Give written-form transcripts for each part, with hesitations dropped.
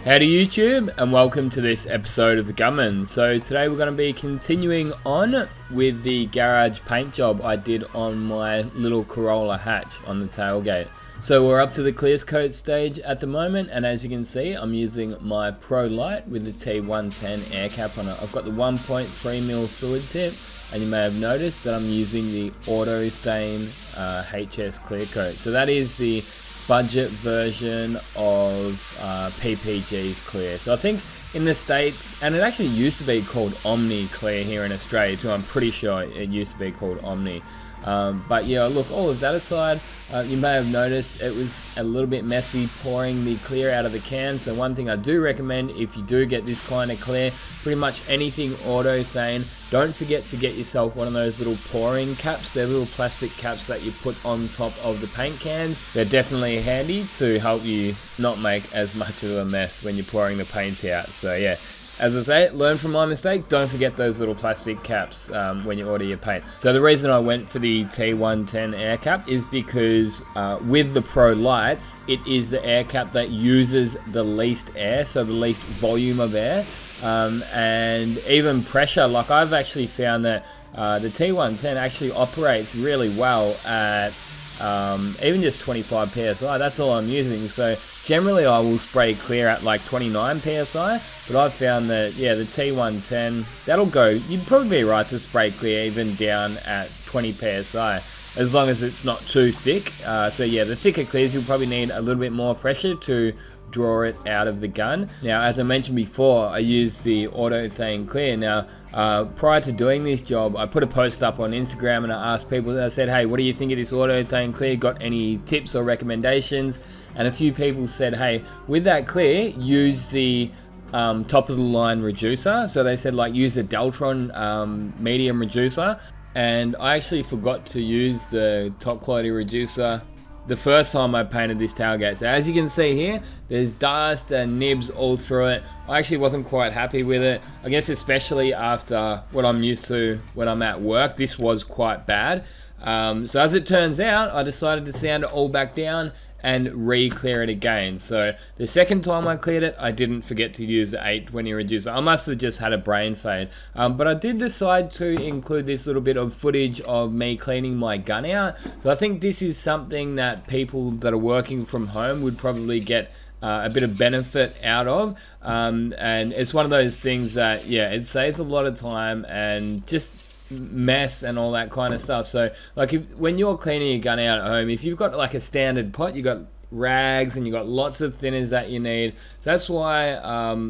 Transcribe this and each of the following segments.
Howdy YouTube, and welcome to this episode of the Gunman. So today we're going to be continuing on with the garage paint job I did on my little Corolla hatch on the tailgate. So we're up to the clear coat stage at the moment, and as you can see I'm using my Pro Light with the T110 air cap on it. I've got the 1.3mm fluid tip, and you may have noticed that I'm using the Autothane HS clear coat. So that is the budget version of PPG's clear. So I think in the States, and it actually used to be called Omni Clear here in Australia too. I'm pretty sure it used to be called Omni. But yeah, look, all of that aside, you may have noticed it was a little bit messy pouring the clear out of the can. So one thing I do recommend, if you do get this kind of clear, pretty much anything Autothane, don't forget to get yourself one of those little pouring caps. They're little plastic caps that you put on top of the paint cans. They're definitely handy to help you not make as much of a mess when you're pouring the paint out. So yeah, as I say, learn from my mistake. Don't forget those little plastic caps when you order your paint. So the reason I went for the T110 air cap is because with the Pro Lights, it is the air cap that uses the least air, so the least volume of air, and even pressure. Like I've actually found that the T110 actually operates really well at even just 25 psi. That's all I'm using. So generally I will spray clear at like 29 psi, but I've found that yeah, the T110, that'll go, you'd probably be right to spray clear even down at 20 psi as long as it's not too thick. So yeah, the thicker clears you'll probably need a little bit more pressure to draw it out of the gun. Now, as I mentioned before, I use the Autothane clear. Now, prior to doing this job, I put a post up on Instagram and I asked people, I said, hey, what do you think of this Autothane clear? Got any tips or recommendations? And a few people said, hey, with that clear, use the top of the line reducer. So they said, like, use the Deltron medium reducer. And I actually forgot to use the top quality reducer the first time I painted this tailgate. So as you can see here, there's dust and nibs all through it. I actually wasn't quite happy with it. I guess especially after what I'm used to when I'm at work, this was quite bad. So as it turns out, I decided to sand it all back down and re-clear it again. So the second time I cleared it, I didn't forget to use the 820 reducer. I must have just had a brain fade. But I did decide to include this little bit of footage of me cleaning my gun out. So I think this is something that people that are working from home would probably get a bit of benefit out of. And it's one of those things that, yeah, it saves a lot of time and just mess and all that kind of stuff. So like when you're cleaning your gun out at home, if you've got like a standard pot, you got rags and you got lots of thinners that you need. So that's why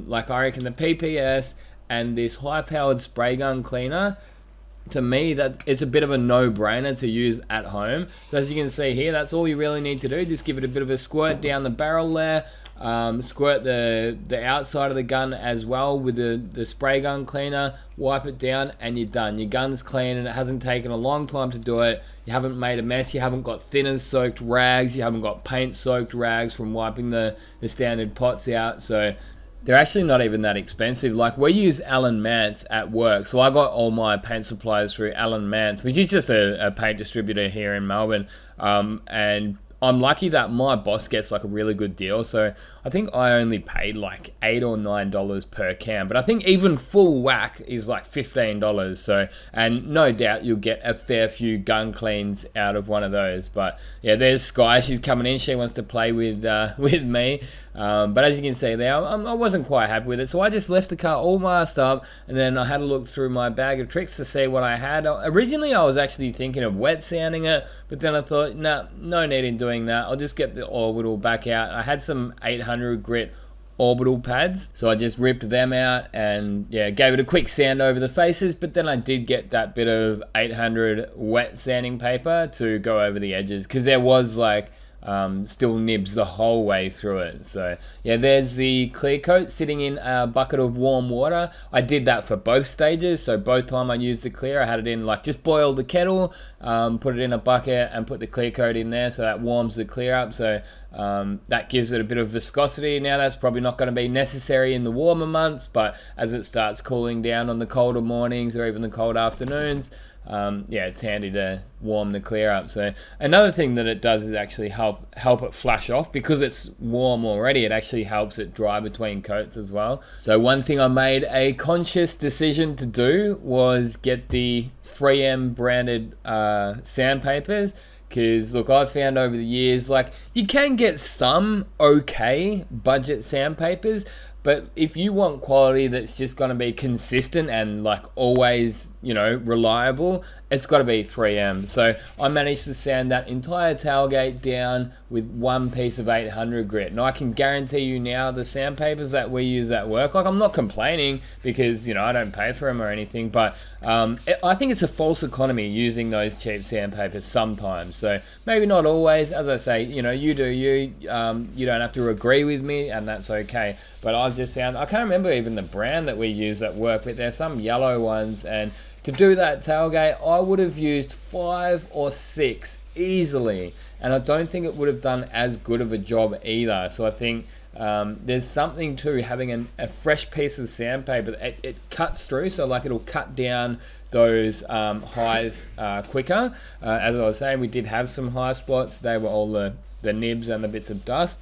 like I reckon the PPS and this high powered spray gun cleaner, to me, that it's a bit of a no-brainer to use at home. So as you can see here, that's all you really need to do. Just give it a bit of a squirt down the barrel there. Squirt the outside of the gun as well with the spray gun cleaner, wipe it down, and you're done. Your gun's clean and it hasn't taken a long time to do it. You haven't made a mess, you haven't got thinners soaked rags, you haven't got paint soaked rags from wiping the standard pots out. So they're actually not even that expensive. Like we use Allen Mance at work, so I got all my paint supplies through Allen Mance, which is just a paint distributor here in Melbourne, and I'm lucky that my boss gets like a really good deal. So I think I only paid like $8 or $9 per can, but I think even full whack is like $15. So, and no doubt you'll get a fair few gun cleans out of one of those. But yeah, there's Sky. She's coming in. She wants to play with me. But as you can see there, I wasn't quite happy with it. So I just left the car all masked up, and then I had a look through my bag of tricks to see what I had. Originally, I was actually thinking of wet sanding it, but then I thought, nah, no need in doing that. I'll just get the orbital back out. I had some 800 grit orbital pads, so I just ripped them out and yeah, gave it a quick sand over the faces, but then I did get that bit of 800 wet sanding paper to go over the edges, because there was like still nibs the whole way through it. So yeah, there's the clear coat sitting in a bucket of warm water. I did that for both stages, so both time I used the clear, I had it in, like, just boil the kettle, put it in a bucket and put the clear coat in there, so that warms the clear up. So that gives it a bit of viscosity. Now that's probably not going to be necessary in the warmer months, but as it starts cooling down on the colder mornings or even the cold afternoons, yeah, it's handy to warm the clear up. So another thing that it does is actually help it flush off. Because it's warm already, it actually helps it dry between coats as well. So one thing I made a conscious decision to do was get the 3M branded sandpapers. Because look, I've found over the years, like, you can get some okay budget sandpapers, but if you want quality that's just going to be consistent and like always, you know, reliable, it's got to be 3M. So I managed to sand that entire tailgate down with one piece of 800 grit. And I can guarantee you now, the sandpapers that we use at work, like, I'm not complaining because, you know, I don't pay for them or anything, but I think it's a false economy using those cheap sandpapers sometimes. So maybe not always. As I say, you know, you do you. You don't have to agree with me, and that's okay. But I've just found, I can't remember even the brand that we use at work, but there's some yellow ones, and to do that tailgate, I would have used 5 or 6 easily, and I don't think it would have done as good of a job either. So I think there's something to having a fresh piece of sandpaper. It cuts through, so like it'll cut down those highs quicker. As I was saying, we did have some high spots. They were all the nibs and the bits of dust.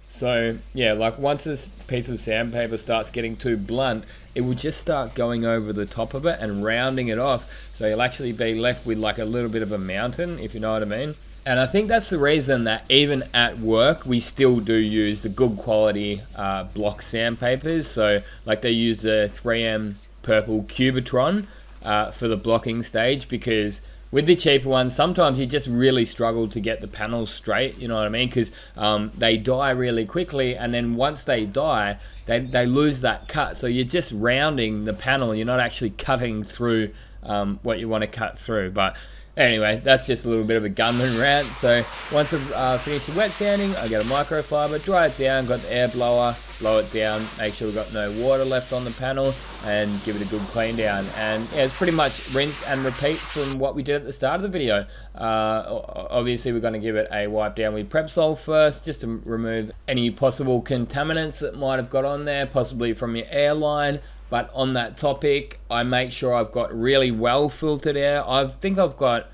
So yeah, like once this piece of sandpaper starts getting too blunt, it will just start going over the top of it and rounding it off. So you'll actually be left with like a little bit of a mountain, if you know what I mean. And I think that's the reason that even at work, we still do use the good quality block sandpapers. So like they use the 3M purple Cubitron for the blocking stage, because with the cheaper ones, sometimes you just really struggle to get the panels straight, you know what I mean? Because they die really quickly, and then once they die, they lose that cut. So you're just rounding the panel, you're not actually cutting through what you want to cut through. But anyway, that's just a little bit of a Gunman rant. So once I've finished the wet sanding, I get a microfiber, dry it down, got the air blower, blow it down, make sure we've got no water left on the panel, and give it a good clean down. And yeah, it's pretty much rinse and repeat from what we did at the start of the video. Obviously, we're going to give it a wipe down with Prepsol first, just to remove any possible contaminants that might have got on there, possibly from your airline. But on that topic, I make sure I've got really well filtered air. I think I've got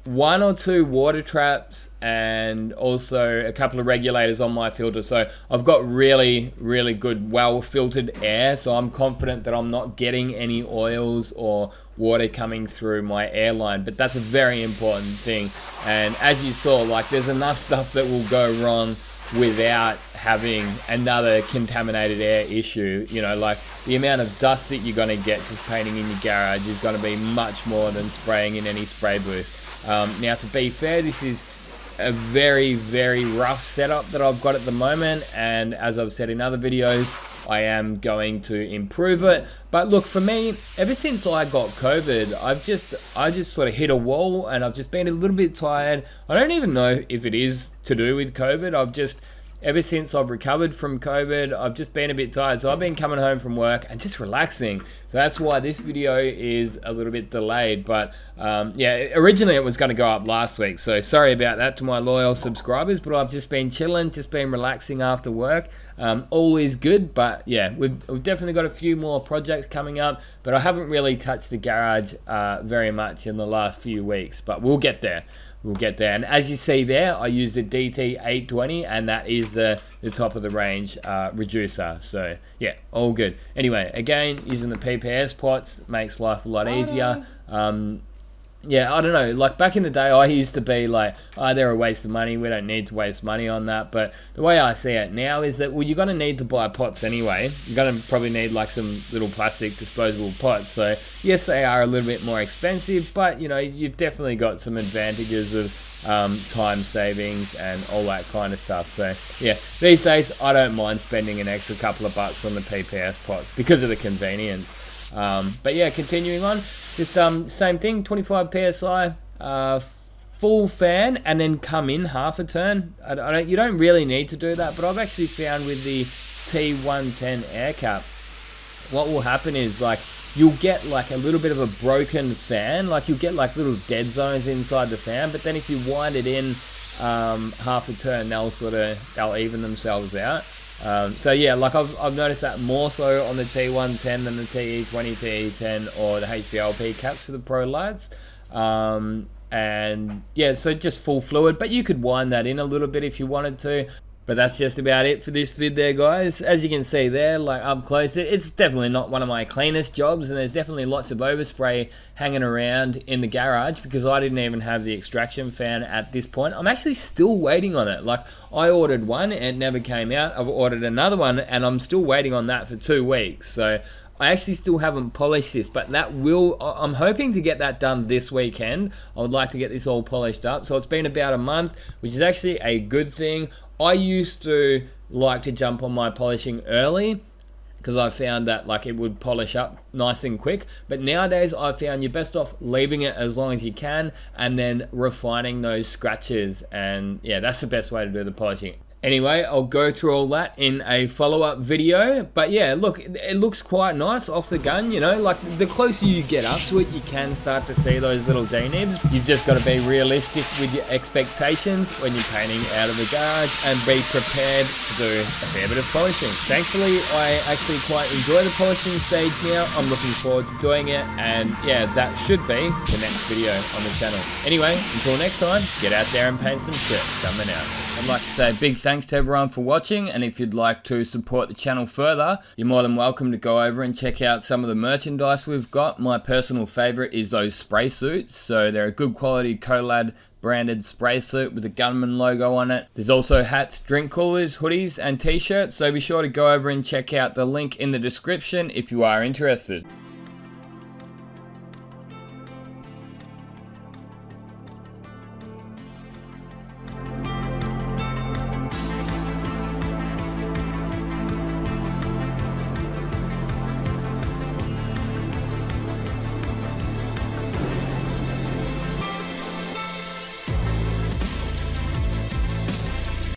1 or 2 water traps and also a couple of regulators on my filter. So I've got really, really good, well filtered air. So I'm confident that I'm not getting any oils or water coming through my airline. But that's a very important thing. And as you saw, like, there's enough stuff that will go wrong without having another contaminated air issue. You know, like the amount of dust that you're going to get just painting in your garage is going to be much more than spraying in any spray booth. Now, to be fair, this is a very, very rough setup that I've got at the moment, and as I've said in other videos, I am going to improve it. But look, for me, ever since I got COVID, I just sort of hit a wall, and I've just been a little bit tired. I don't even know if it is to do with COVID. Ever since I've recovered from COVID, I've just been a bit tired. So I've been coming home from work and just relaxing. So that's why this video is a little bit delayed. But yeah, originally it was going to go up last week. So sorry about that to my loyal subscribers. But I've just been chilling, just been relaxing after work. All is good. But yeah, we've definitely got a few more projects coming up. But I haven't really touched the garage very much in the last few weeks. But we'll get there. We'll get there. And as you see there, I use the DT820, and that is the top of the range reducer. So yeah, all good. Anyway, again, using the PPS pots makes life a lot easier. Yeah, I don't know, like back in the day, I used to be like, oh, they're a waste of money, we don't need to waste money on that. But the way I see it now is that, well, you're going to need to buy pots anyway. You're going to probably need like some little plastic disposable pots. So yes, they are a little bit more expensive, but you know, you've definitely got some advantages of time savings and all that kind of stuff. So yeah, these days I don't mind spending an extra couple of bucks on the PPS pots because of the convenience. But yeah, continuing on, just same thing, 25 psi, full fan, and then come in half a turn. You don't really need to do that, but I've actually found with the T110 air cap, what will happen is like you'll get like a little bit of a broken fan, like you'll get like little dead zones inside the fan, but then if you wind it in half a turn, they'll even themselves out. So yeah, like I've noticed that more so on the T110 than the TE20, TE10 or the HVLP caps for the Pro Lights. And yeah, so just full fluid, but you could wind that in a little bit if you wanted to. But that's just about it for this vid there, guys. As you can see there, like up close, it's definitely not one of my cleanest jobs, and there's definitely lots of overspray hanging around in the garage because I didn't even have the extraction fan at this point. I'm actually still waiting on it. Like, I ordered one, it never came out. I've ordered another one, and I'm still waiting on that for 2 weeks. So I actually still haven't polished this, but I'm hoping to get that done this weekend. I would like to get this all polished up. So it's been about a month, which is actually a good thing. I used to like to jump on my polishing early because I found that like it would polish up nice and quick, but nowadays I found you're best off leaving it as long as you can and then refining those scratches, and yeah, that's the best way to do the polishing. Anyway, I'll go through all that in a follow-up video. But yeah, look, it looks quite nice off the gun, you know, like the closer you get up to it, you can start to see those little D-nibs. You've just got to be realistic with your expectations when you're painting out of the garage and be prepared to do a fair bit of polishing. Thankfully, I actually quite enjoy the polishing stage now. I'm looking forward to doing it, and yeah, that should be the next video on the channel. Anyway, until next time, get out there and paint some shit. Coming out. I'd like to say a big thanks to everyone for watching, and if you'd like to support the channel further, you're more than welcome to go over and check out some of the merchandise we've got. My personal favourite is those spray suits, so they're a good quality Colad branded spray suit with a Gunman logo on it. There's also hats, drink coolers, hoodies and t-shirts, so be sure to go over and check out the link in the description if you are interested.